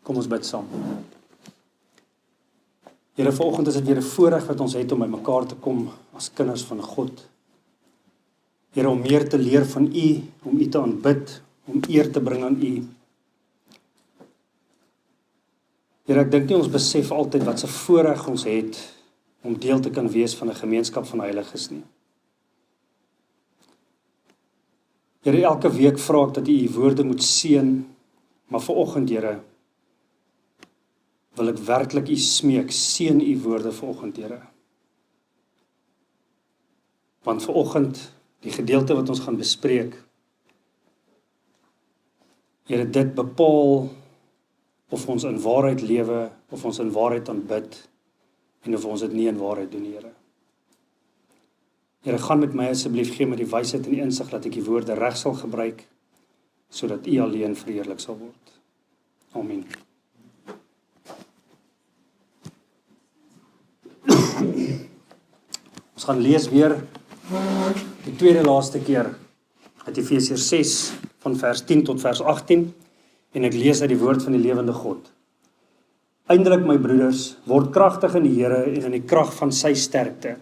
Kom ons bid saam. Here, vanoggend is dit weer 'n voorreg wat ons het om by mekaar te kom as kinders van God. Here, om meer te leer van U, om U te aanbid, om eer te bring aan U. Here, ek dink nie ons besef altyd wat 'n voorreg ons het om deel te kan wees van 'n gemeenskap van heiliges nie. Here, elke week vra ek dat U U woorde moet seën, maar vanoggend, Here, wil ek werklik U smeek, seën U woorde vanoggend, Here. Want vanoggend, die gedeelte wat ons gaan bespreek, Here, dit bepaal of ons in waarheid lewe, of ons in waarheid aanbid, en of ons dit nie in waarheid doen, Here. Here, gaan met my asseblief, gee my die wysheid en die insig, dat ek die woorde reg sal gebruik, sodat U alleen verheerlik sal word. Amen. Ons gaan lees weer die tweede laaste keer uit Efesiërs 6 van vers 10 tot vers 18 en ek lees uit die woord van die lewende God. Eindelik, my broeders, word kragtig in die Here en in die krag van sy sterkte.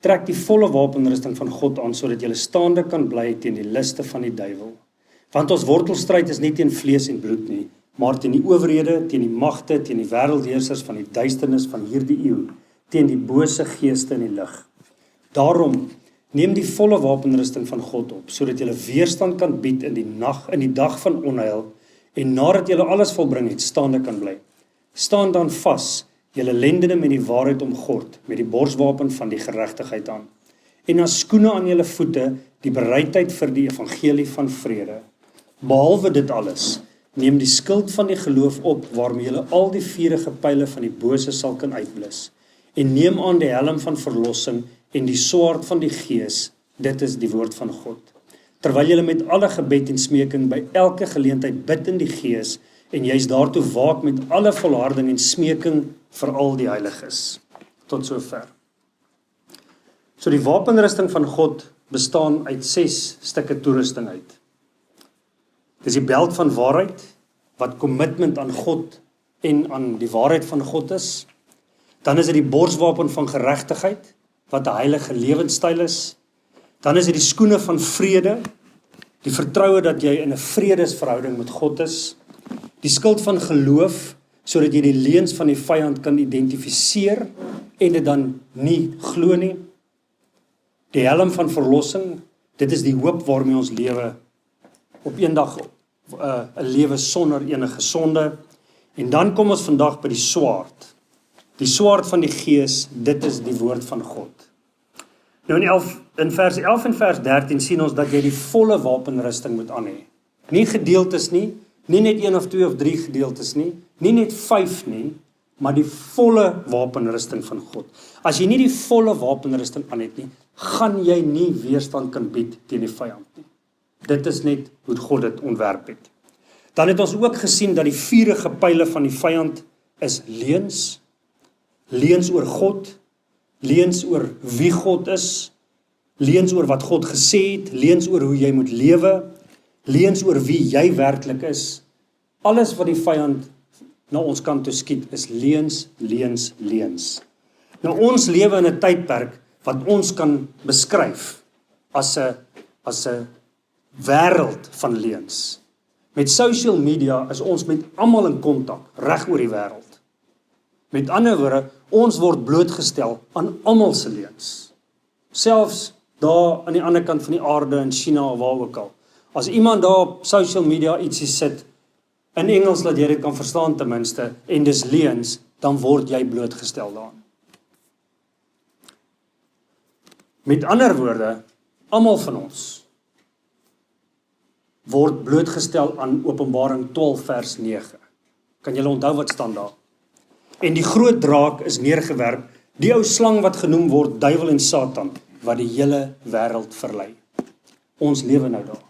Trek die volle wapenrusting van God aan, sodat julle staande kan bly teen die liste van die duiwel. Want ons wortelstryd is nie teen vlees en bloed nie, maar teen die owerhede, teen die magte, teen die wêreldheersers van die duisternis van hierdie eeu, teen die bose geeste in die lig. Daarom, neem die volle wapenrusting van God op, sodat julle weerstand kan bied in die dag van onheil, en nadat julle alles volbring het, staande kan bly. Staan dan vas, julle lendene met die waarheid omgord, met die borswapen van die geregtigheid aan, en as skoene aan julle voete, die bereidheid vir die evangelie van vrede. Behalwe dit alles, neem die skild van die geloof op, waarmee julle al die vuurige pyle van die bose sal kan uitblus, en neem aan die helm van verlossing, en die swaard van die Gees, dit is die woord van God. Terwyl julle met alle gebed en smeking by elke geleentheid bid in die Gees, en juis daartoe waak met alle volharding en smeking vir al die heiliges. Tot sover. So die wapenrusting van God bestaan uit 6 stukke toerusting uit. Dis die beld van waarheid, wat kommitment aan God en aan die waarheid van God is. Dan is dit die borswapen van geregtigheid, wat 'n heilige lewenstyl is. Dan is dit die skoene van vrede, die vertroue dat jy in 'n vredesverhouding met God is. Die skild van geloof, sodat jy die leuns van die vyand kan identifiseer en dit dan nie glo nie. Die helm van verlossing, dit is die hoop waarmee ons lewe op eendag 'n lewe sonder enige sonde. En dan kom ons vandag by die swaard. Die swaard van die Gees, dit is die woord van God. Nou in vers 11 en vers 13 sien ons dat jy die volle wapenrusting moet aan hê. Nie gedeeltes nie, nie net 1 of 2 of 3 gedeeltes nie, nie net 5 nie, maar die volle wapenrusting van God. As jy nie die volle wapenrusting aan het nie, gaan jy nie weerstand kan bied teen die vyand nie. Dit is net hoe God dit ontwerp het. Dan het ons ook gesien dat die vuurige pyle van die vyand is leuns. Leuns oor God, leuns oor wie God is, leuns oor wat God gesê het, leuns oor hoe jy moet lewe, leuns oor wie jy werklik is. Alles wat die vyand na ons kant toe skiet is leuns, leuns, leuns. Nou ons lewe in 'n tydperk wat ons kan beskryf as 'n wêreld van leuns. Met social media is ons met almal in kontak reg oor die wêreld. Met ander woorde, ons word blootgestel aan almal se leuns. Selfs daar aan die ander kant van die aarde in China of waar ook al. As iemand daar op social media ietsie sit, in Engels dat jy dit kan verstaan ten minste, en dis leuns, dan word jy blootgestel daaraan. Met ander woorde, almal van ons word blootgestel aan Openbaring 12 vers 9. Kan julle onthou wat staan daar? En die groot draak is neergewerp, die ou slang wat genoem word duiwel en Satan, wat die hele wêreld verlei. Ons lewe nou daar.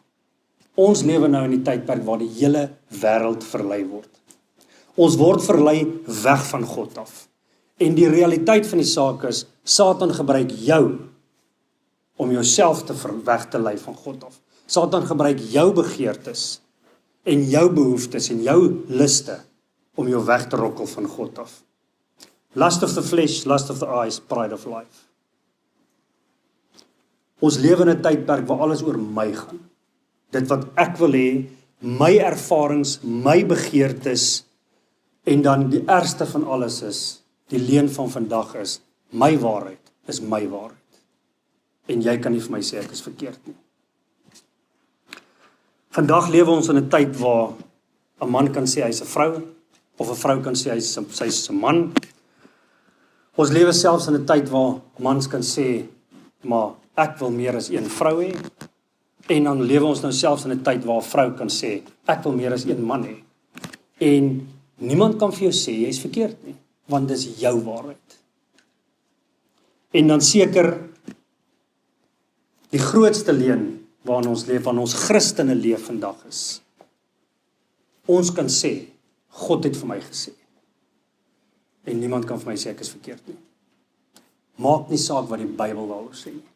Ons lewe nou in die tydperk waar die hele wêreld verlei word. Ons word verlei weg van God af. En die realiteit van die saak is, Satan gebruik jou om jouself weg te lei van God af. Satan gebruik jou begeertes en jou behoeftes en jou liste om jou weg te rokkel van God af. Lust of the flesh, lust of the eyes, pride of life. Ons lewe in 'n tydperk waar alles oor my gaan. Dit wat ek wil hê, my ervarings, my begeertes, en dan die ergste van alles is, die leuen van vandag is, my waarheid is my waarheid. En jy kan nie vir my sê ek is verkeerd nie. Vandag lewe ons in 'n tyd waar 'n man kan sê hy's 'n vrou, of 'n vrou kan sê sy's 'n man. Ons lewe selfs in 'n tyd waar mans kan sê, maar ek wil meer as een vrou hê. En dan lewe ons nou selfs in 'n tyd waar 'n vrou kan sê, ek wil meer as een man hê. En niemand kan vir jou sê jy is verkeerd nie, want dis jou waarheid. En dan seker die grootste leuen waarin ons leef, waarin ons Christene leef vandag is. Ons kan sê, God het vir my gesê. En niemand kan vir my sê ek is verkeerd nie. Maak nie saak wat die Bybel daaroor sê nie.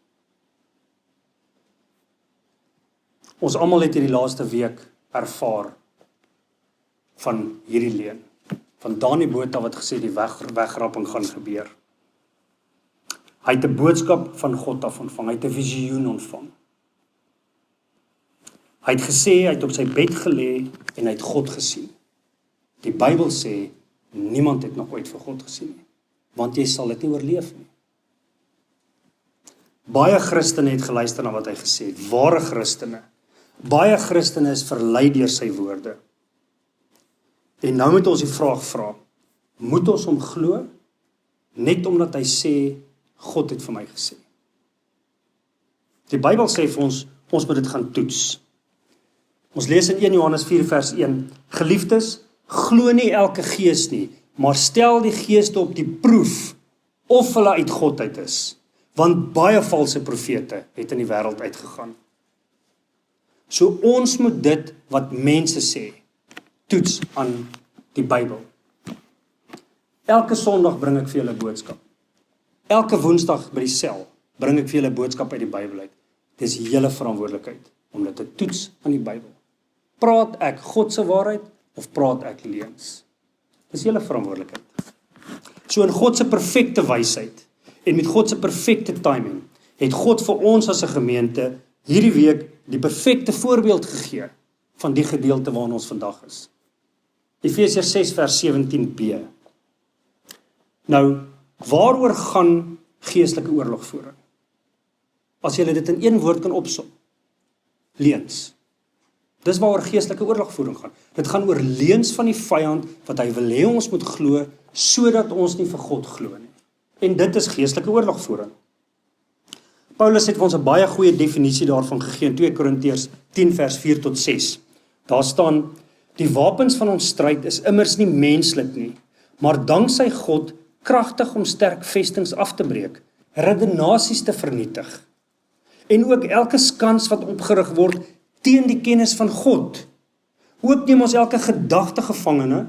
Ons almal het hierdie laaste week ervaar van hierdie leuen. Van Dani Botha wat gesê die wegrapping gaan gebeur. Hy het 'n boodskap van God af ontvang, hy het 'n visioen ontvang. Hy het gesê, hy het op sy bed gelê en hy het God gesien. Die Bybel sê, niemand het nog ooit vir God gesien nie, want jy sal dit nie oorleef nie. Baie Christene het geluister na wat hy gesê het, ware Christene. Baie Christene is verlei deur sy woorde. En nou moet ons die vraag vra, moet ons hom glo, net omdat hy sê, God het vir my gesê. Die Bybel sê vir ons moet dit gaan toets. Ons lees in 1 Johannes 4 vers 1, geliefdes, glo nie elke gees nie, maar stel die geeste op die proef, of hulle uit God uit is, want baie valse profete het in die wêreld uitgegaan. So ons moet dit wat mense sê, toets aan die Bybel. Elke Sondag bring ek vir julle boodskap. Elke Woensdag by die sel bring ek vir julle boodskap uit die Bybel uit. Dis julle verantwoordelikheid om dit te toets aan die Bybel. Praat ek God se waarheid of praat ek leuns? Dis julle verantwoordelikheid. So in God se perfekte wysheid en met God se perfekte timing het God vir ons as 'n gemeente hierdie week die perfekte voorbeeld gegee van die gedeelte waarin ons vandag is. Efesiërs 6 vers 17b. Nou, waaroor gaan geestelike oorlogvoering? As jy dit in een woord kan opsom. Leuns. Dis waaroor geestelike oorlogvoering gaan. Dit gaan oor leuns van die vyand wat hy wil hê ons moet glo sodat ons nie vir God glo nie. En dit is geestelike oorlogvoering. Paulus het vir ons 'n baie goeie definisie daarvan gegee in 2 Korintiërs 10 vers 4 tot 6. Daar staan: die wapens van ons stryd is immers nie menslik nie, maar danksy God kragtig om sterk vestings af te breek, redenasies te vernietig, en ook elke skans wat opgerig word teen die kennis van God. Ook neem ons elke gedagte gevangene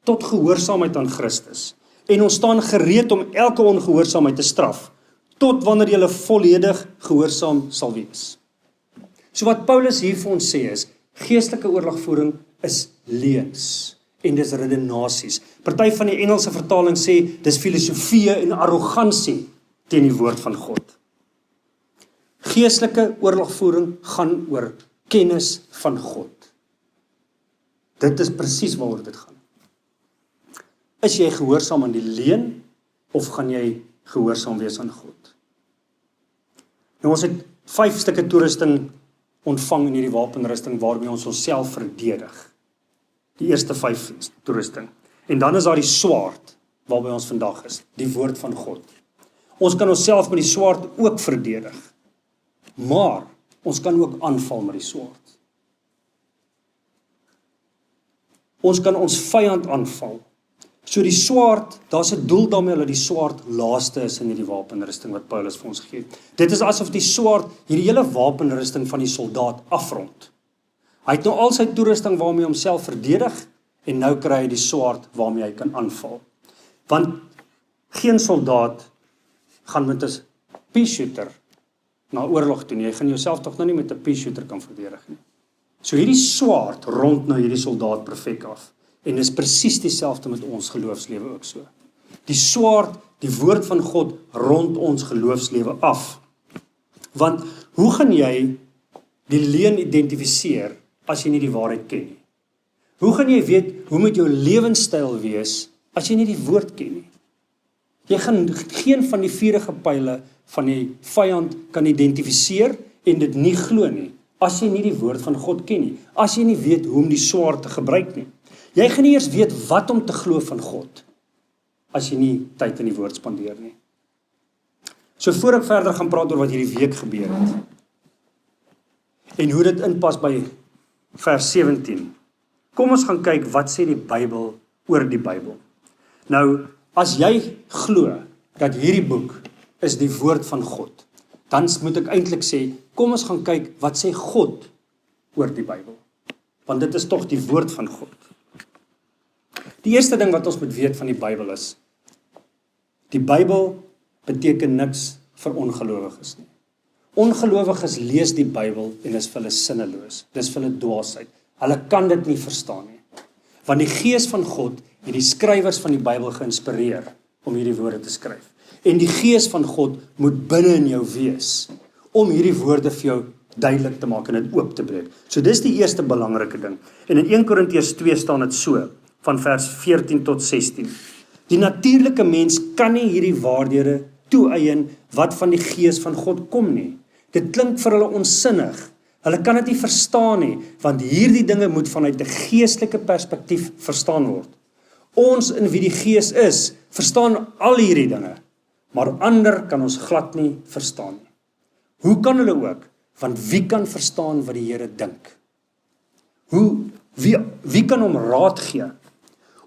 tot gehoorsaamheid aan Christus, en ons staan gereed om elke ongehoorsaamheid te straf, tot wanneer jy volledig gehoorsaam sal wees. So wat Paulus hier vir ons sê is, geestelike oorlogvoering is leuns en dis redenasies. Party van die Engelse vertaling sê, dis filosofie en arrogansie teen die woord van God. Geestelike oorlogvoering gaan oor kennis van God. Dit is presies waaroor dit gaan. Is jy gehoorsaam aan die leuen, of gaan jy gehoorsaam wees aan God? Nou ons het 5 stukke toerusting ontvang in hierdie wapenrusting waarmee ons onsself verdedig. Die eerste 5 toerusting. En dan is daar die swaard waarby ons vandag is, die woord van God. Ons kan onsself met die swaard ook verdedig. Maar ons kan ook aanval met die swaard. Ons kan ons vyand aanval. So die swaard, daar's 'n doel daarmee dat die swaard laaste is in hierdie wapenrusting wat Paulus vir ons gee. Dit is asof die swaard hierdie hele wapenrusting van die soldaat afrond. Hy het nou al sy toerusting waarmee hy homself verdedig en nou kry hy die swaard waarmee hy kan aanval. Want geen soldaat gaan met 'n pea-shooter na oorlog toe nie. Jy gaan jouself tog nou nie met 'n pea-shooter kan verdedig nie. So hierdie swaard rond nou hierdie soldaat perfek af. En dis presies dieselfde met ons geloofslewe ook so. Die swaard, die woord van God rond ons geloofslewe af. Want hoe gaan jy die leuen identifiseer as jy nie die waarheid ken nie? Hoe gaan jy weet hoe moet jou lewenstyl wees as jy nie die woord ken nie? Jy gaan geen van die vuurige pyle van die vyand kan identifiseer en dit nie glo nie, as jy nie die woord van God ken nie, as jy nie weet hoe om die swaard te gebruik nie. Jy gaan nie eers weet wat om te glo van God, as jy nie tyd in die woord spandeer nie. So voor ek verder gaan praat oor wat hierdie week gebeur het, en hoe dit inpas by vers 17, kom ons gaan kyk wat sê die Bybel oor die Bybel. Nou, as jy glo dat hierdie boek is die woord van God, dan moet ek eintlik sê, kom ons gaan kyk wat sê God oor die Bybel. Want dit is tog die woord van God. Die eerste ding wat ons moet weet van die Bybel is, die Bybel beteken niks vir ongelowiges nie. Ongelowiges lees die Bybel en is vir hulle sinneloos. Dis vir hulle dwaasheid. Hulle kan dit nie verstaan nie. Want die Gees van God het die skrywers van die Bybel geïnspireer om hierdie woorde te skryf. En die Gees van God moet binne in jou wees om hierdie woorde vir jou duidelik te maak en dit oop te breek. So dis die eerste belangrike ding. En in 1 Korintiërs 2 staan dit so, van vers 14 tot 16. Die natuurlike mens kan nie hierdie waarhede toeëien wat van die Gees van God kom nie. Dit klink vir hulle onsinnig. Hulle kan dit nie verstaan nie, want hierdie dinge moet vanuit 'n geestelike perspektief verstaan word. Ons in wie die Gees is, verstaan al hierdie dinge, maar ander kan ons glad nie verstaan nie. Hoe kan hulle ook? Want wie kan verstaan wat die Here dink? Wie kan hom raad gee?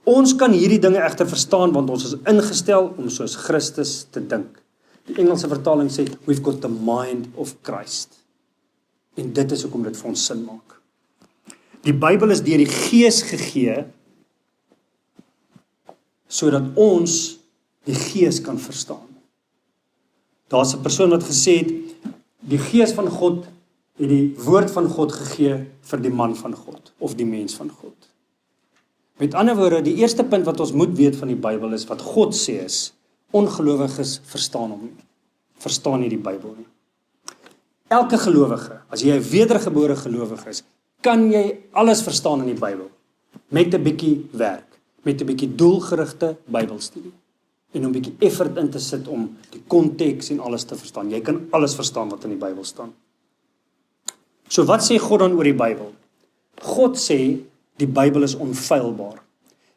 Ons kan hierdie dinge egter verstaan, want ons is ingestel om soos Christus te dink. Die Engelse vertaling sê, we've got the mind of Christ. En dit is hoekom dit vir ons sin maak. Die Bybel is deur die Gees gegee, sodat ons die Gees kan verstaan. Daar's 'n persoon wat gesê het, die Gees van God het die woord van God gegee vir die man van God, of die mens van God. Met ander woorde, die eerste punt wat ons moet weet van die Bybel is, wat God sê is, ongelowiges verstaan hom nie. Verstaan nie die Bybel nie. Elke gelowige, as jy 'n wedergebore gelowige is, kan jy alles verstaan in die Bybel. Met 'n bietjie werk, met 'n bietjie doelgerigte Bybelstudie. En om 'n bietjie effort in te sit om die konteks en alles te verstaan. Jy kan alles verstaan wat in die Bybel staan. So wat sê God dan oor die Bybel? God sê, die Bybel is onfeilbaar.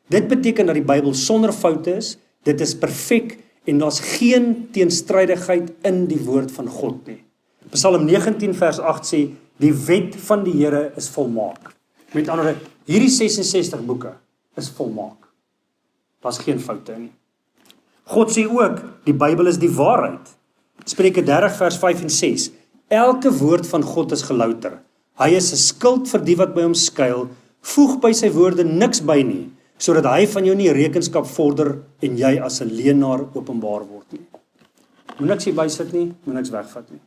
Dit beteken dat die Bybel sonder foute is, dit is perfek en daar's geen teenstrydigheid in die woord van God nie. Psalm 19 vers 8 sê, die wet van die Here is volmaak. Met ander woorde, hierdie 66 boeke is volmaak. Daar's geen foute nie. God sê ook, die Bybel is die waarheid. Spreuke 30 vers 5 en 6. Elke woord van God is gelouter. Hy is 'n skild vir die wat by hom skuil. Voeg by sy woorde niks by nie, sodat hy van jou nie rekenskap vorder en jy as 'n leienaar openbaar word nie. Moet niks hier bysit nie, moet niks wegvat nie.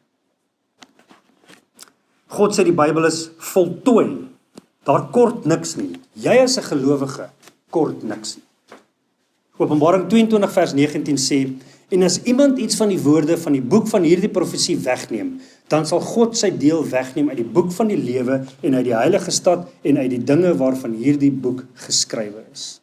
God sê die Bybel is voltooi. Daar kort niks nie. Jy as 'n gelowige kort niks nie. Openbaring 22 vers 19 sê, en as iemand iets van die woorde van die boek van hierdie profesie wegneem, dan sal God sy deel wegneem uit die boek van die lewe en uit die heilige stad en uit die dinge waarvan hierdie boek geskrywe is.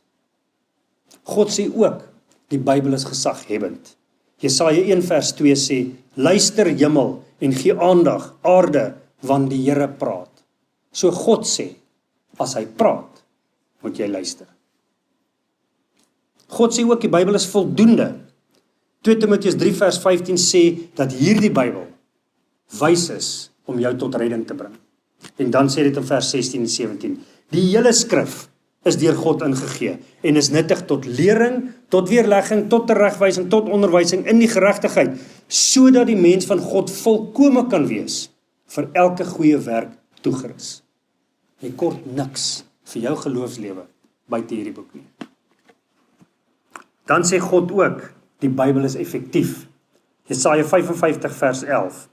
God sê ook, die Bybel is gesaghebbend. Jesaja 1 vers 2 sê, luister hemel en gee aandag, aarde, want die Here praat. So God sê, as hy praat, moet jy luister. God sê ook, die Bybel is voldoende. 2 Timoteus 3 vers 15 sê, dat hierdie Bybel wys is om jou tot redding te bring. En dan sê dit in vers 16 en 17, die hele skrif is deur God ingegee en is nuttig tot lering, tot weerlegging, tot teregwysing, tot onderwysing in die geregtigheid, sodat die mens van God volkome kan wees, vir elke goeie werk toegerus. Jy kort niks vir jou geloofslewe buite hierdie boek nie. Dan sê God ook, die Bybel is effektief. Jesaja 55 vers 11.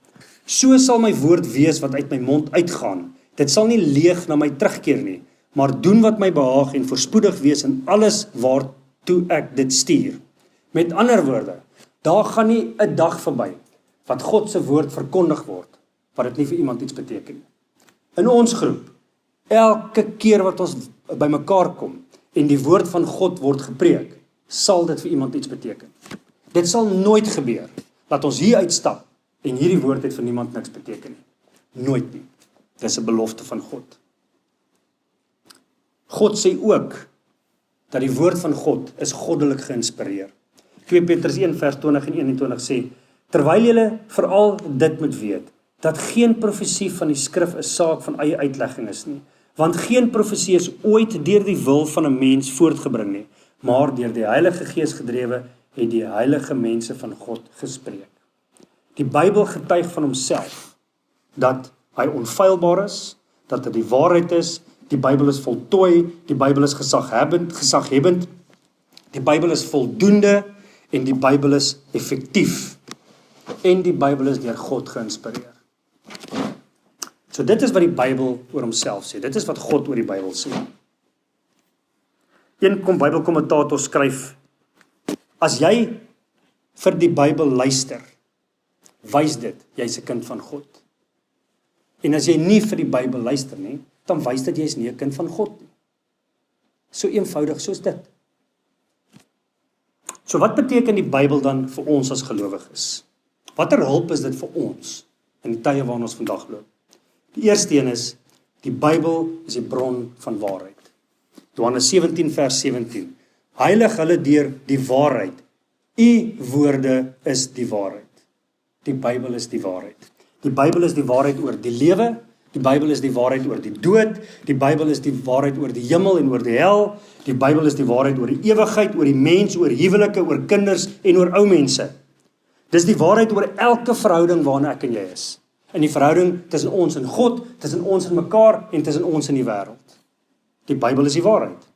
So sal my woord wees wat uit my mond uitgaan. Dit sal nie leeg na my terugkeer nie, maar doen wat my behaag en voorspoedig wees in alles waartoe ek dit stuur. Met ander woorde, daar gaan nie 'n dag verby wat God se woord verkondig word, wat dit nie vir iemand iets beteken nie. In ons groep, elke keer wat ons bymekaar kom en die woord van God word gepreek, sal dit vir iemand iets beteken. Dit sal nooit gebeur dat ons hier uitstap en hierdie woord het vir niemand niks beteken nie. Nooit nie. Dis 'n belofte van God. God sê ook dat die woord van God is goddelik geïnspireer. 2 Petrus 1 vers 20 en 21 sê, terwyl julle veral dit moet weet, dat geen profesie van die skrif 'n saak van eie uitlegging is nie, want geen profesie is ooit deur die wil van 'n mens voortgebring nie, maar deur die Heilige Gees gedrewe het die heilige mense van God gespreek. Die Bybel getuig van homself dat hy onfeilbaar is, dat dit die waarheid is, die Bybel is voltooi, die Bybel is gesaghebend, die Bybel is voldoende en die Bybel is effektief en die Bybel is deur God geïnspireer. So dit is wat die Bybel oor homself sê, dit is wat God oor die Bybel sê. Een Bybelkommentator skryf, as jy vir die Bybel luister, wys dit, jy's 'n kind van God. En as jy nie vir die Bybel luister nie, dan wys dit jy is nie 'n kind van God nie. So eenvoudig soos dit. So wat beteken die Bybel dan vir ons as gelowiges? Watter hulp is dit vir ons in die tye waarin ons vandag loop? Die eerste een is, die Bybel is die bron van waarheid. Johannes 17 vers 17. Heilig hulle deur die waarheid. U woorde is die waarheid. Die Bybel is die waarheid. Die Bybel is die waarheid oor die lewe, die Bybel is die waarheid oor die dood, die Bybel is die waarheid oor die hemel en oor die hel, die Bybel is die waarheid oor die ewigheid, oor die mens, oor huwelike, oor kinders en oor ou mense. Dis die waarheid oor elke verhouding waarna ek en jy is. In die verhouding tussen ons en God, tussen ons en mekaar en tussen ons en die wêreld. Die Bybel is die waarheid.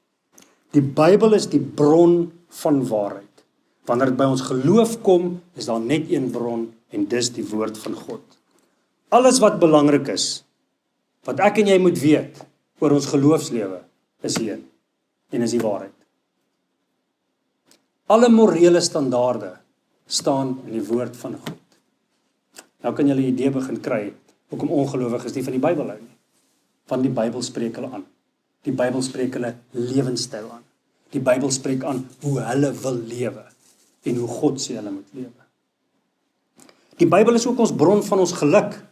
Die Bybel is die bron van waarheid. Wanneer dit by ons geloof kom, is daar net een bron en dis die woord van God. Alles wat belangrik is, wat ek en jy moet weet oor ons geloofslewe, is hier en is die waarheid. Alle morele standaarde staan in die woord van God. Nou kan julle 'n idee begin kry hoekom ongelowiges nie van die Bybel hou nie. Want die Bybel spreek hulle aan. Die Bybel spreek hulle lewenstyl aan. Die Bybel spreek aan hoe hulle wil lewe en hoe God sê hulle moet lewe. Die Bybel is ook ons bron van ons geluk.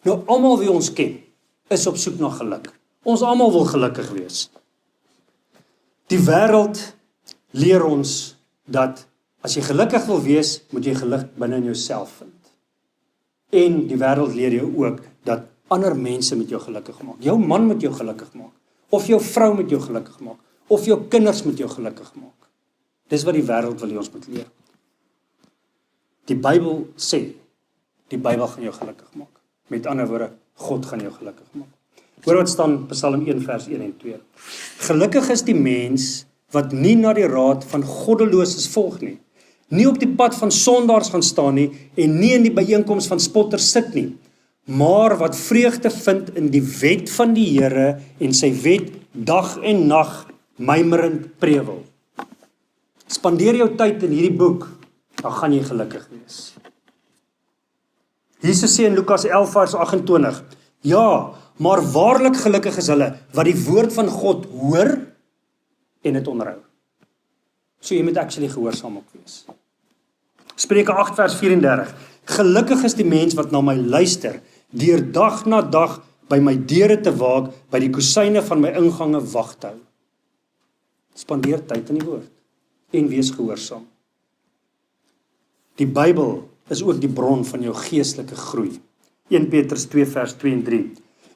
Nou almal wie ons ken, is op soek na geluk. Ons almal wil gelukkig wees. Die wêreld leer ons dat as jy gelukkig wil wees, moet jy geluk binne in jouself vind. En die wêreld leer jou ook dat ander mense met jou gelukkig maak. Jou man moet jou gelukkig maak, of jou vrou moet jou gelukkig maak, of jou kinders moet jou gelukkig maak. Dis wat die wêreld wil hê ons moet leer. Die Bybel sê, die Bybel gaan jou gelukkig maak. Met ander woorde, God gaan jou gelukkig maak. Hoor wat staan Psalm 1 vers 1 en 2. Gelukkig is die mens wat nie na die raad van goddeloses volg nie, nie op die pad van sondaars gaan staan nie, en nie in die byeenkoms van spotters sit nie, maar wat vreugde vind in die wet van die Here en sy wet dag en nag mymerend prewel. Spandeer jou tyd in hierdie boek, dan gaan jy gelukkig wees. Jesus sê in Lukas 11 vers 28, ja, maar waarlik gelukkig is hulle wat die woord van God hoor en dit onderhou. So jy moet actually gehoorsaam ook wees. Spreuke 8 vers 34, gelukkig is die mens wat na my luister, deur dag na dag by my deure te waak, by die kusyne van my ingange wag te hou. Spandeer tyd in die woord en wees gehoorsaam. Die Bybel is ook die bron van jou geestelike groei. 1 Petrus 2 vers 2 en 3.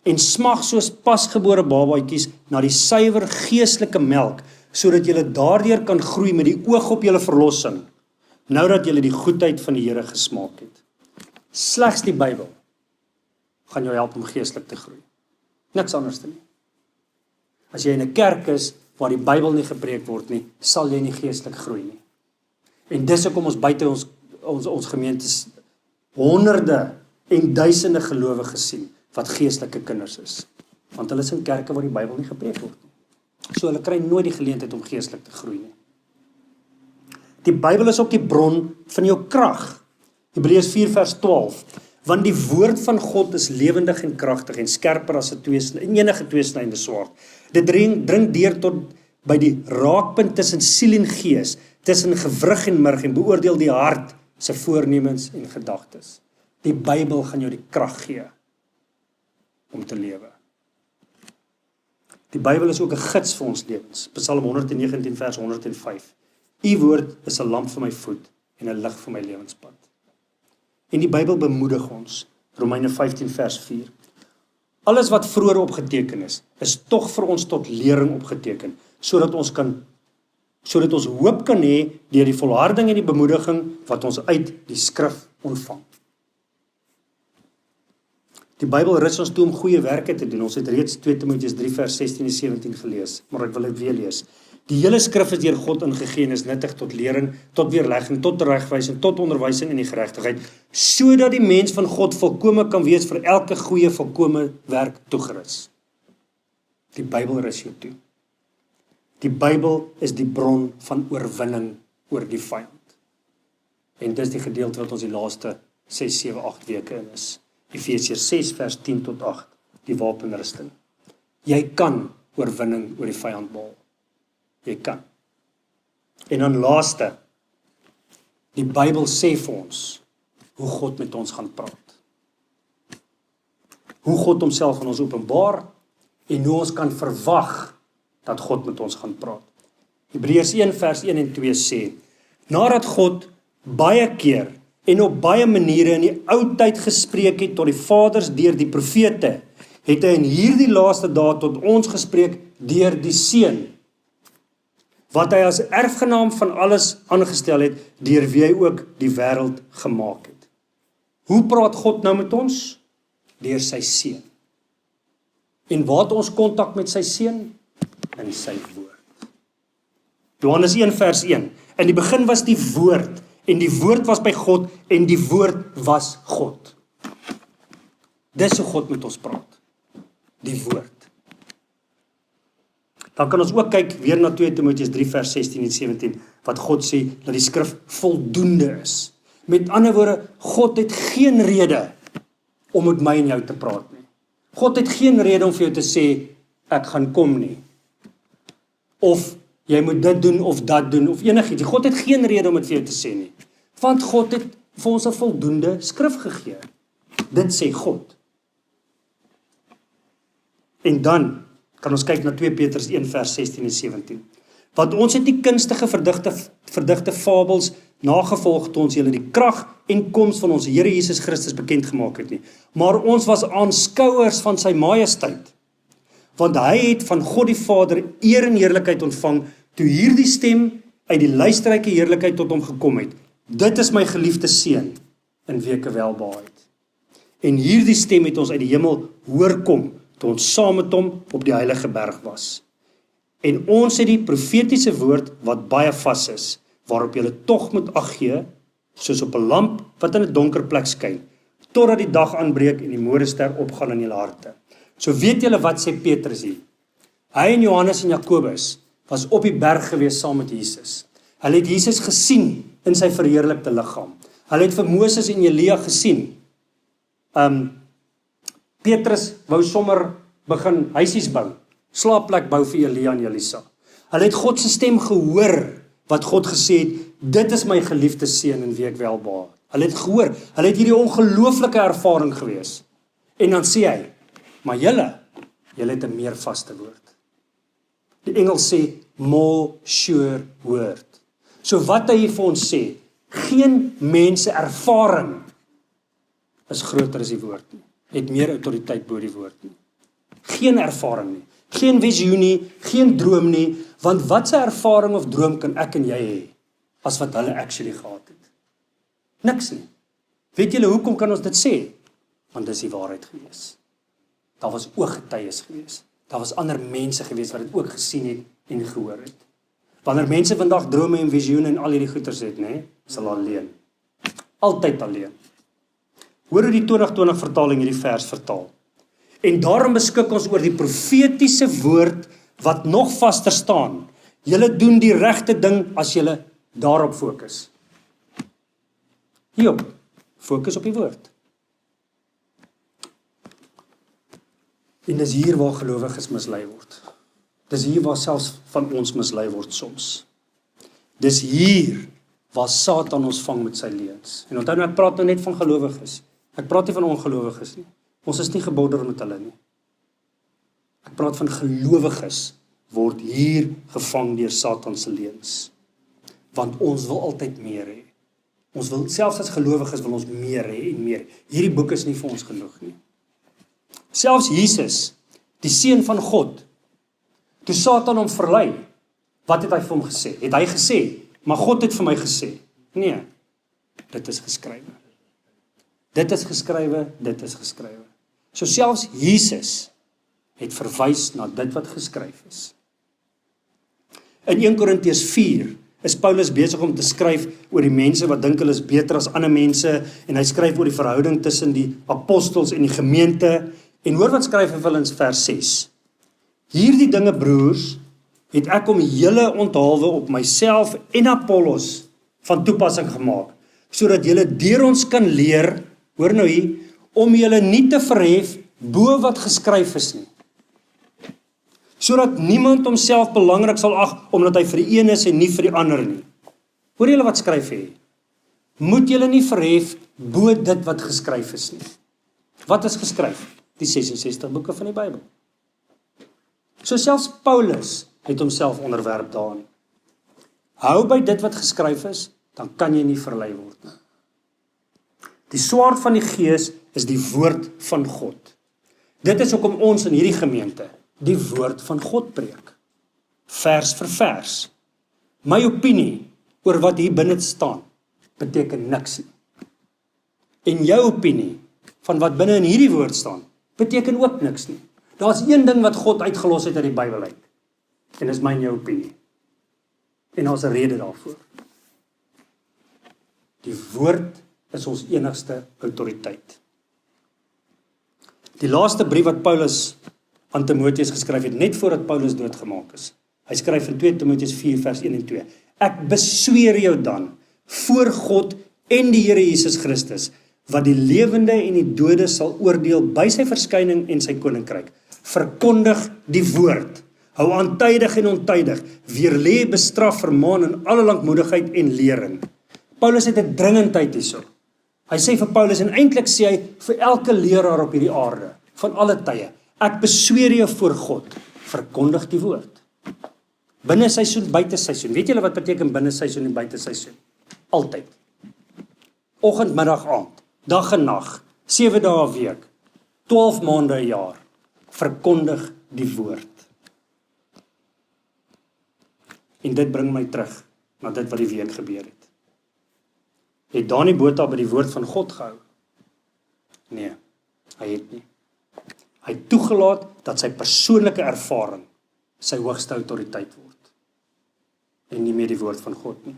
En smag soos pasgebore babaatjies na die suiwer geestelike melk, sodat julle daardeur kan groei met die oog op julle verlossing, nou dat julle die goedheid van die Here gesmaak het. Slegs die Bybel gaan jou help om geestelik te groei. Niks anders nie. As jy in 'n kerk is waar die Bybel nie gepreek word nie, sal jy nie geestelik groei nie. En dis hoekom ons buite ons gemeentes honderde en duisende gelowiges sien wat geestelike kinders is. Want hulle is in kerke waar die Bybel nie gepreek word nie. So hulle kry nooit die geleentheid om geestelik te groei nie. Die Bybel is ook die bron van jou krag. Hebreërs 4 vers 12. Want die woord van God is lewendig en kragtig en skerper as enige tweesnydende swaard. Dit dring deur tot by die raakpunt tussen siel en gees, tussen gewrig en murg en beoordeel die hart se voornemens en gedagtes. Die Bybel gaan jou die krag gee om te lewe. Die Bybel is ook 'n gids vir ons lewens. Psalm 119 vers 105. U woord is 'n lamp vir my voet en 'n lig vir my lewenspad. En die Bybel bemoedig ons. Romeine 15 vers 4. Alles wat vroeër opgeteken is tog vir ons tot lering opgeteken, sodat ons hoop kan hê deur die volharding en die bemoediging wat ons uit die skrif ontvang. Die Bybel rus ons toe om goeie werke te doen. Ons het reeds 2 Timoteus 3 vers 16 en 17 gelees, maar ek wil dit weer lees. Die hele skrif is deur God ingegee en is nuttig tot lering, tot weerlegging, tot regwysing, tot onderwysing in die geregtigheid, sodat die mens van God volkome kan wees vir elke goeie volkome werk toegerus. Die Bybel rus jou toe. Die Bybel is die bron van oorwinning oor die vyand. En dis die gedeelte wat ons die laaste 6, 7, 8 weke in is. Efesiërs 6 vers 10 tot 8, die wapenrusting. Jy kan oorwinning oor die vyand behaal. Jy kan. En dan laaste, die Bybel sê vir ons hoe God met ons gaan praat. Hoe God homself aan ons openbaar en hoe ons kan verwag dat God met ons gaan praat. Hebreërs 1 vers 1 en 2 sê, nadat God baie keer en op baie maniere in die ou tyd gespreek het tot die vaders deur die profete, het hy in hierdie laaste dae tot ons gespreek deur die Seun, wat hy as erfgenaam van alles aangestel het, deur wie hy ook die wêreld gemaak het. Hoe praat God nou met ons? Deur sy Seun. En waar het ons kontak met sy Seun? In sy woord. Johannes 1 vers 1. In die begin was die woord, en die woord was by God, en die woord was God. Dis hoe God met ons praat. Die woord. Dan kan ons ook kyk weer na 2 Timoteus 3 vers 16 en 17, wat God sê, dat die skrif voldoende is. Met ander woorde, God het geen rede om met my en jou te praat nie. God het geen rede om vir jou te sê, ek gaan kom nie. Of jy moet dit doen of dat doen, of enigiets. God het geen rede om dit vir jou te sê nie. Want God het vir ons 'n voldoende skrif gegee. Dit sê God. En dan kan ons kyk na 2 Petrus 1 vers 16 en 17. Want ons het die kunstige verdigte fabels nagevolg toe ons julle die krag en koms van ons Here Jesus Christus bekend gemaak het nie. Maar ons was aanskouers van sy majesteit. Want hy het van God die Vader eer en heerlikheid ontvang, toe hierdie stem uit die luisterryke heerlikheid tot hom gekom het. Dit is my geliefde seun, in wie ek welbehaag het. En hierdie stem het ons uit die hemel hoor kom, toe ons saam met hom op die heilige berg was. En ons het die profetiese woord wat baie vas is, waarop julle tog moet ag gee, soos op 'n lamp wat in 'n donker plek skyn, totdat die dag aanbreek en die môrester opgaan in julle harte. So weet julle wat sê Petrus hier? Hy en Johannes en Jakobus was op die berg gewees saam met Jesus. Hulle het Jesus gesien in sy verheerlikte liggaam. Hulle het vir Moses en Elia gesien. Petrus wou sommer begin huisies bou, slaapplek bou vir Elia en Elisa. Hulle het God se stem gehoor, wat God gesê het, dit is my geliefde seun in wie ek welbehaag. Hulle het gehoor, hulle het hierdie ongelooflike ervaring gewees. En dan sê hy, maar julle het 'n meer vaste woord. Die Engels sê, more sure word. So wat hy hier vir ons sê, geen mense ervaring is groter as die woord nie. Het meer autoriteit bo die woord nie. Geen ervaring nie, geen visioen nie, geen droom nie, want wat se ervaring of droom kan ek en jy hê, as wat hulle actually gehad het? Niks nie. Weet julle hoekom kan ons dit sê? Want dis die waarheid gewees. Daar was ooggetuies gewees. Daar was ander mense gewees wat dit ook gesien het en gehoor het. Wanneer mense vandag drome en visioene en al hierdie goeters het, nê, is hulle alleen. Altyd alleen. Hoor hoe die 2020 vertaling hierdie vers vertaal. En daarom beskik ons oor die profetiese woord wat nog vaster staan. Julle doen die regte ding as julle daarop fokus. Hierop, fokus op die woord. En dis hier waar gelowiges mislei word. Dis hier waar selfs van ons mislei word soms. Dis hier waar Satan ons vang met sy leuns. En onthou nou, ek praat nou net van gelowiges. Ek praat nie van ongelowiges nie. Ons is nie gebodder met hulle nie. Ek praat van gelowiges word hier gevang deur Satan se leuns. Want ons wil altyd meer hê. Ons wil, selfs as gelowiges wil ons meer hê en meer. Hierdie boek is nie vir ons genoeg nie. Selfs Jesus, die seun van God, toe Satan hom verlei, wat het hy vir hom gesê? Het hy gesê, maar God het vir my gesê? Nee, dit is geskrywe. Dit is geskrywe, dit is geskrywe. So selfs Jesus het verwys na dit wat geskryf is. In 1 Korintiërs 4 is Paulus besig om te skryf oor die mense wat dink hulle is beter as ander mense, en hy skryf oor die verhouding tussen die apostels en die gemeente, en hoor wat skryf hy vir hulle in vers 6. Hierdie dinge, broers, het ek om julle onthaalwe op myself en Apollos van toepassing gemaak, sodat julle deur ons kan leer, hoor nou hier, om julle nie te verhef bo wat geskryf is nie. Sodat niemand homself belangrik sal ag, omdat hy vir die een is en nie vir die ander nie. Hoor julle wat skryf hy? Moet julle nie verhef bo dit wat geskryf is nie. Wat is geskryf? Die 66 boeke van die Bybel. So selfs Paulus het homself onderwerp daaraan. Hou by dit wat geskryf is, dan kan jy nie verlei word nie. Die swaard van die Gees is die woord van God. Dit is hoekom ons in hierdie gemeente die woord van God preek. Vers vir vers. My opinie oor wat hier binne staan, beteken niks nie. En jou opinie van wat binne in hierdie woord staan, beteken ook niks nie. Daar's een ding wat God uitgelos het uit die Bybel uit. En dis my en jou opinie. En daar's 'n rede daarvoor. Die woord is ons enigste autoriteit. Die laaste brief wat Paulus aan Timoteus geskryf het, net voordat Paulus doodgemaak is. Hy skryf in 2 Timoteus 4 vers 1 en 2. Ek besweer jou dan, voor God en die Here Jesus Christus, wat die lewende en die dode sal oordeel by sy verskyning en sy koninkryk. Verkondig die woord. Hou aan tydig en ontydig. Weerlê, bestraf, vermaan in alle lankmoedigheid en lering. Paulus het 'n dringendheid hierso. Hy sê vir Paulus, en eintlik sê hy vir elke leraar op hierdie aarde, van alle tye, ek besweer jou voor God, verkondig die woord. Binne seisoen, buite seisoen. Weet julle wat beteken binne seisoen en buite seisoen? Altyd. Oggend, middag, aand. Dag en nag, 7 dae 'n week, 12 maande 'n jaar, verkondig die woord. En dit bring my terug na dit wat die week gebeur het. Het Dani Botha by die woord van God gehou? Nee, hy het nie. Hy het toegelaat dat sy persoonlike ervaring sy hoogste autoriteit word. En nie meer die woord van God nie.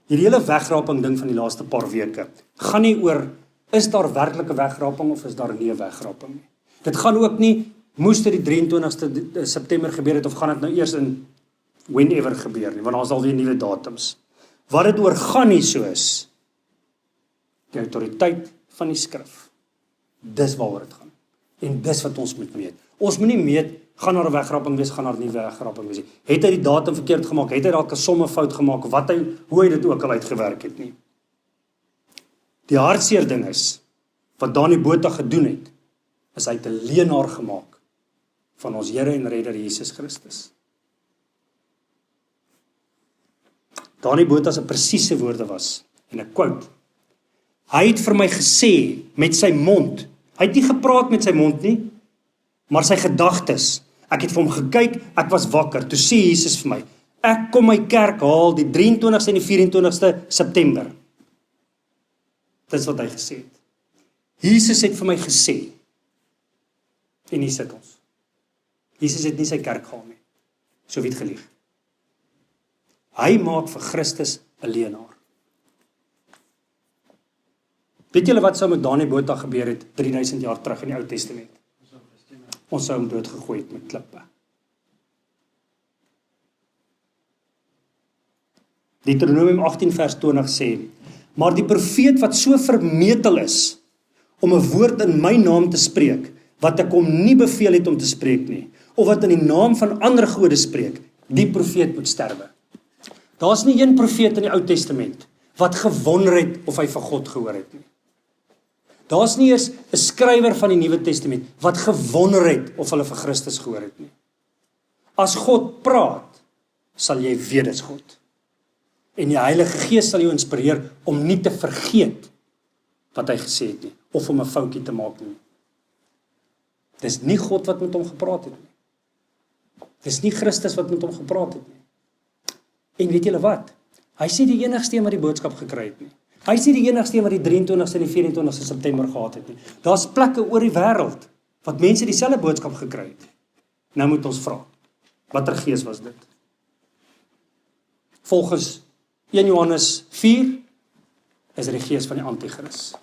Hierdie hele wegraping ding van die laaste paar weke gaan nie oor, is daar werklike wegraping of is daar nie 'n wegraping nie. Dit gaan ook nie, moes dit die 23ste September gebeur het of gaan dit nou eers in whenever gebeur nie, want daar is alweer nuwe datums. Wat dit oor gaan nie so is, die autoriteit van die skrif. Dis waaroor dit gaan. En dis wat ons moet meet. Ons moet nie meet, gaan daar 'n wegraping wees, gaan daar nie wegraping wees nie. Het hy die datum verkeerd gemaak, het hy dalk 'n somme fout gemaak, hoe hy dit ook al uitgewerk het nie. Die hartseer ding is, wat Dani Botha gedoen het, is hy het 'n leenaar gemaak van ons Here en Redder Jesus Christus. Dani Botha se presiese woorde was, en ek quote, hy het vir my gesê met sy mond, hy het nie gepraat met sy mond nie, maar sy gedagtes. Ek het vir hom gekyk, ek was wakker, toe sê Jesus vir my, ek kom my kerk haal die 23ste en die 24ste September. Dis wat hy gesê het. Jesus het vir my gesê, en hier sit ons. Jesus het nie sy kerk gehaal nie, so wie het gelieg. Hy maak vir Christus 'n leenaar. Weet julle wat sou met Dani Botha gebeur het 3000 jaar terug in die Ou Testament? Ons sou hom doodgegooi het met klippe. Deuteronomium 18 vers 20 sê, maar die profeet wat so vermetel is, om 'n woord in my naam te spreek, wat ek hom nie beveel het om te spreek nie, of wat in die naam van ander gode spreek, die profeet moet sterwe. Daar's nie een profeet in die Ou Testament, wat gewonder het of hy van God gehoor het nie. Daar's nie eens 'n skrywer van die Nuwe Testament, wat gewonder het of hulle van Christus gehoor het nie. As God praat, sal jy weet dis God. En die Heilige Gees sal jou inspireer om nie te vergeet wat hy gesê het nie, of om 'n foutjie te maak nie. Dis nie God wat met hom gepraat het nie. Dis nie Christus wat met hom gepraat het nie. En weet julle wat? Hy sê die enigste een wat die boodskap gekry het nie. Hy sê die enigste een wat die 23ste en die 24ste September gehad het nie. Daar's plekke oor die wêreld wat mense dieselfde boodskap gekry het. Nou moet ons vra, watter gees was dit? Volgens 1 Johannes 4 is dit die gees van die Antichrist.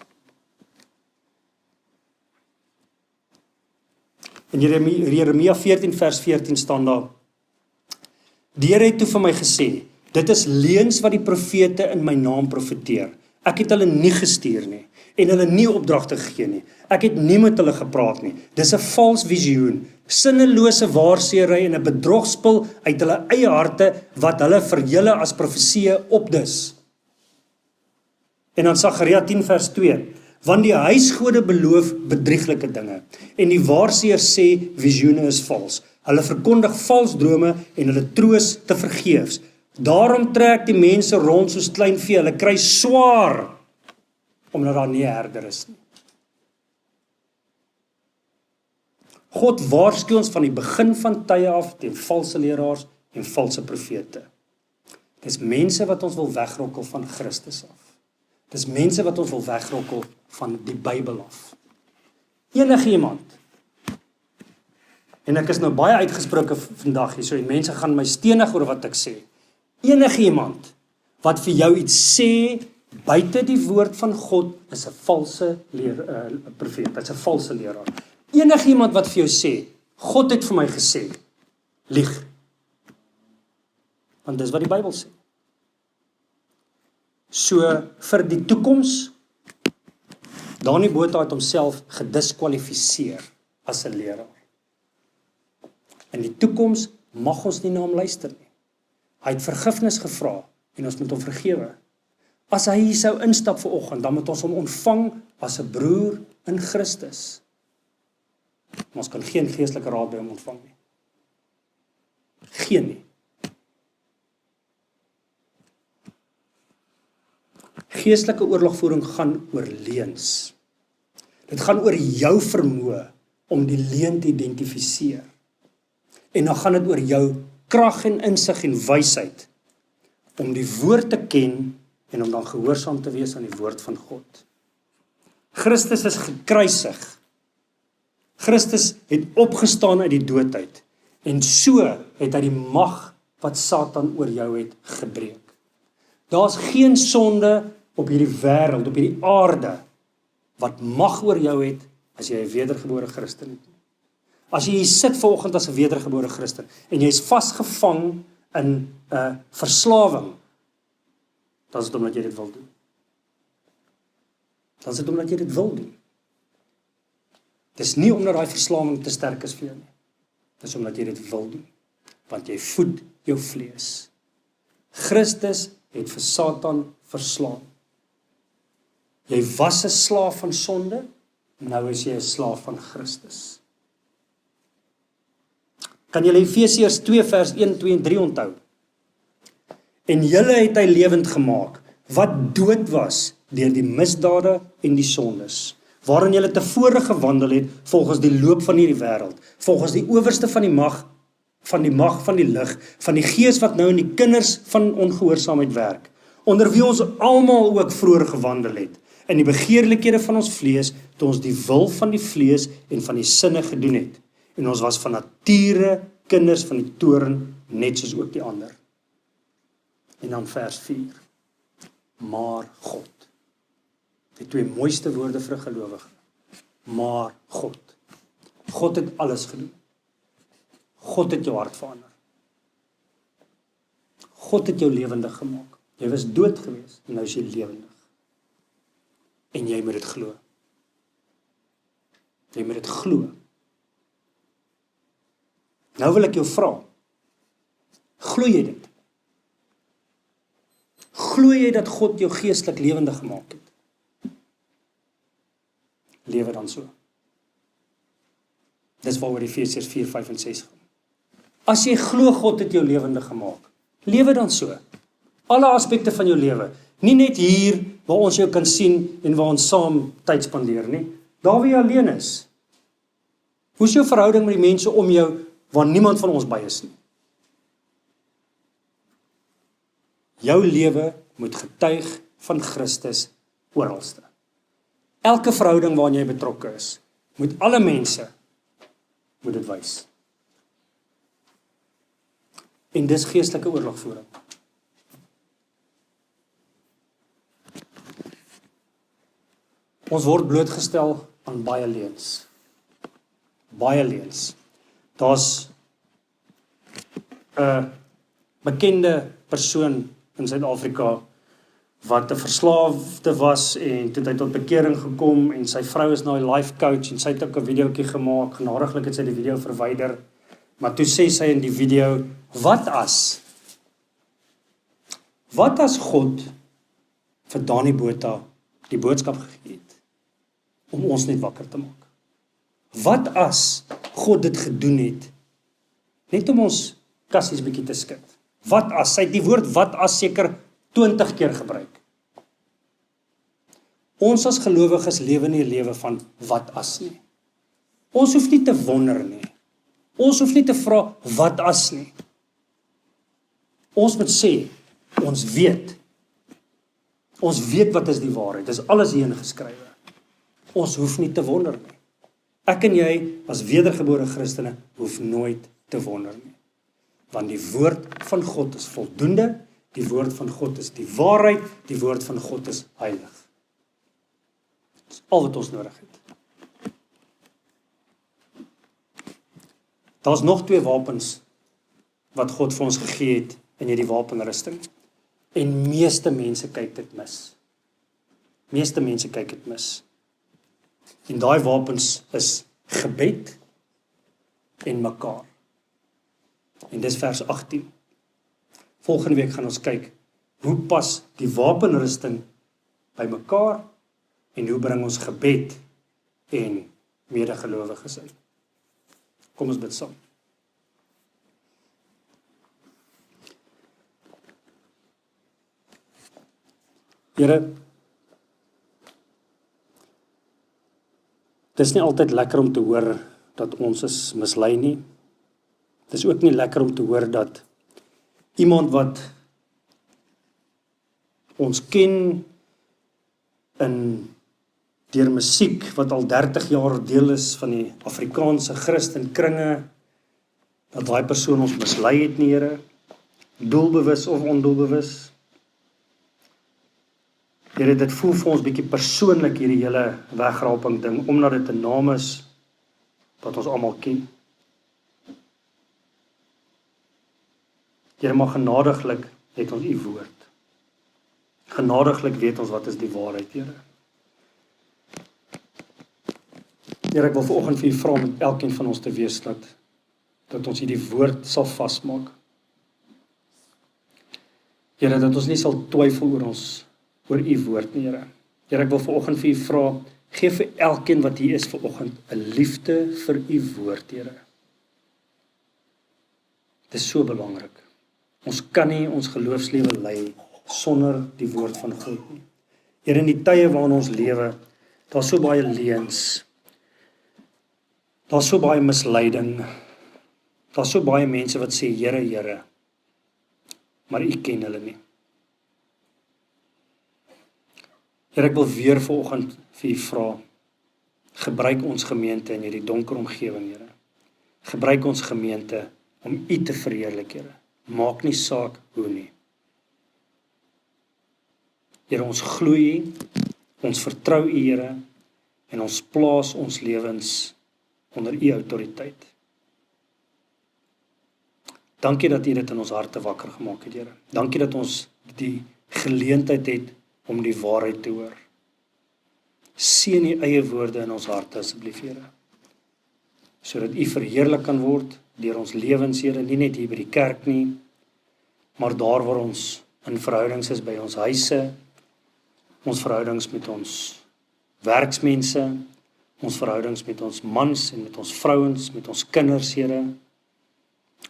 In Jeremia 14 vers 14 staan daar, die Here het toe vir my gesê, dit is leuns wat die profete in my naam profeteer. Ek het hulle nie gestuur nie, en hulle nie opdragte gegee nie. Ek het nie met hulle gepraat nie. Dis 'n vals visioen, sinnelose waarseery en 'n bedrogspel uit hulle eie harte, wat hulle vir julle as profeseë opdis. En dan Sagaria 10 vers 2, want die huisgode beloof bedrieglike dinge, en die waarseer sê visioene is vals. Hulle verkondig vals drome en hulle troos te vergeefs. Daarom trek die mense rond soos klein vee, hulle kry swaar, omdat daar nie 'n herder is nie. God waarsku ons van die begin van tye af teen valse leraars en valse profete. Dis mense wat ons wil wegrokkel van Christus af. Dis mense wat ons wil wegrokkel van die Bybel af. Enige iemand. En ek is nou baie uitgesproke vandag hier, so en mense gaan my stenig oor wat ek sê. Enige iemand wat vir jou iets sê buite die woord van God is 'n valse profeet, is 'n valse leraar. Enige iemand wat vir jou sê, God het vir my gesê, lieg. Want dis wat die Bybel sê. So vir die toekoms, Dani Botha het homself gediskwalifiseer as 'n leraar. In die toekoms mag ons nie na hom luister nie. Hy het vergifnis gevra en ons moet hom vergewe. As hy hier sou instap vanoggend, dan moet ons hom ontvang as 'n broer in Christus. Maar ons kan geen geestelike raad by hom ontvang nie. Geen nie. Geestelike oorlogvoering gaan oor leuns. Dit gaan oor jou vermoë om die leuen te identifiseer. En dan gaan dit oor jou krag en insig en wysheid om die woord te ken en om dan gehoorsaam te wees aan die woord van God. Christus is gekruisig. Christus het opgestaan uit die dood uit. En so het hy die mag wat Satan oor jou het gebreek. Daar's geen sonde op hierdie wêreld, op hierdie aarde, wat mag oor jou het, as jy 'n wedergebore Christen het. As jy hier sit vanoggend as 'n wedergebore Christen, en jy is vasgevang in 'n verslawing, dan is dit omdat jy dit wil doen. Dan is dit omdat jy dit wil doen. Dis nie omdat daai verslawing te sterk is vir jou nie. Dis omdat jy dit wil doen. Want jy voed jou vlees. Christus het vir Satan verslaan. Jy was 'n slaaf van sonde, nou is jy 'n slaaf van Christus. Kan julle Efesiërs 2 vers 1, 2 en 3 onthou? En julle het hy lewend gemaak, wat dood was deur die misdade en die sondes, waarin julle tevore gewandel het volgens die loop van hierdie wêreld, volgens die owerste van die mag van die lig, van die gees wat nou in die kinders van ongehoorsaamheid werk, onder wie ons almal ook vroeër gewandel het, in die begeerlikhede van ons vlees, toe ons die wil van die vlees en van die sinne gedoen het. En ons was van nature kinders van die toorn, net soos ook die ander. En dan vers 4. Maar God. Die twee mooiste woorde vir 'n gelowige. Maar God. God het alles gedoen. God het jou hart verander. God het jou lewendig gemaak. Jy was dood gewees, en nou is jy lewendig. En jy moet dit glo. Jy moet dit glo. Nou wil ek jou vra, glo jy dit? Glo jy dat God jou geestelik lewendig gemaak het? Lewe dan so. Dis waaroor Efesiërs 4, 5 en 6 gaan. As jy glo God het jou lewendig gemaak, lewe dan so. Alle aspekte van jou lewe, nie net hier waar ons jou kan sien en waar ons saam tyd spandeer nie, daar waar jy alleen is. Hoe is jou verhouding met die mense om jou waar niemand van ons by is nie? Jou lewe moet getuig van Christus oralste. Elke verhouding waarin jy betrokke is, moet alle mense moet dit wys. En dis geestelike oorlogvoering. Ons word blootgestel aan baie leuns. Baie leuns. Daar's 'n bekende persoon in Suid-Afrika wat 'n verslaafde was en toe het hy tot bekering gekom en sy vrou is nou 'n life coach en sy het ook 'n videoetjie gemaak. Genadiglik het sy die video verwyder. Maar toe sê sy in die video, wat as God vir Dani Botha die boodskap gegee het om ons net wakker te maak? Wat as God dit gedoen het net om ons kassies bietjie te skud? Wat as, sy het die woord wat as seker 20 keer gebruik. Ons as gelowiges lewe nie 'n lewe van wat as nie. Ons hoef nie te wonder nie. Ons hoef nie te vra wat as nie. Ons moet sê, ons weet. Ons weet wat is die waarheid. Dis alles hierin geskrywe. Ons hoef nie te wonder nie. Ek en jy as wedergebore Christene hoef nooit te wonder nie. Want die woord van God is voldoende, die woord van God is die waarheid, die woord van God is heilig. Dis al wat ons nodig het. Daar's nog 2 wapens wat God vir ons gegee het in hierdie wapenrusting. En meeste mense kyk dit mis. Meeste mense kyk dit mis. En daai wapens is gebed en mekaar. En dis vers 18. Volgende week gaan ons kyk, hoe pas die wapenrusting by mekaar en hoe bring ons gebed en medegelowiges uit. Kom ons bid saam. Here, dis nie altyd lekker om te hoor dat ons is mislei nie. Dis ook nie lekker om te hoor dat iemand wat ons ken deur musiek wat al 30 jaar deel is van die Afrikaanse Christenkringe, dat daai persoon ons mislei het nie, Here, doelbewus of ondoelbewus. Here, dit voel vir ons bietjie persoonlik hierdie hele wegraping ding, omdat dit 'n naam is wat ons almal ken. Here, maar genadiglik het ons u woord. Genadiglik weet ons wat is die waarheid, Here. Here, ek wil vanoggend vir u vra met elkeen van ons te wees dat ons hierdie woord sal vasmaak. Here, dat ons nie sal twyfel oor u woord nie, Here. Here, ek wil vanoggend vir u vra, gee vir elkeen wat hier is vanoggend 'n liefde vir u woord, Here. Dit is so belangrik. Ons kan nie ons geloofslewe lei sonder die woord van God nie. Here, in die tye waarin ons lewe, daar's so baie leuns. Daar's so baie misleiding. Daar's so baie mense wat sê, Here, Here, maar u ken hulle nie. Here, ek wil weer vanoggend vir u vra, gebruik ons gemeente in hierdie donker omgewing, Here. Gebruik ons gemeente om u te verheerlik, Here. Maak nie saak hoe nie. Here, ons glo u, ons vertrou u, Here, en ons plaas ons lewens onder u autoriteit. Dankie dat u dit in ons harte wakker gemaak het, Here. Dankie dat ons die geleentheid het om die waarheid te hoor. Seën die eie woorde in ons harte asseblief, Here, sodat U verheerlik kan word deur ons lewens, Here, nie net hier by die kerk nie, maar daar waar ons in verhoudings is by ons huise, ons verhoudings met ons werksmense, ons verhoudings met ons mans en met ons vrouens, met ons kinders, Here,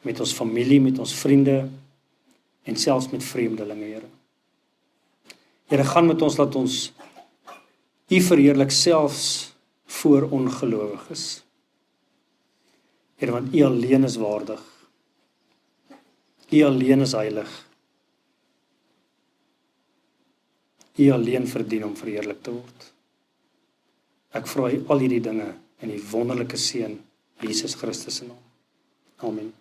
met ons familie, met ons vriende en selfs met vreemdelinge, Here. Here, gaan met ons, laat ons U verheerlik selfs voor ongelowiges. Here, want U alleen is waardig. U alleen is heilig. U alleen verdien om verheerlik te word. Ek vra U al hierdie dinge in die wonderlike seun Jesus Christus se naam. Amen.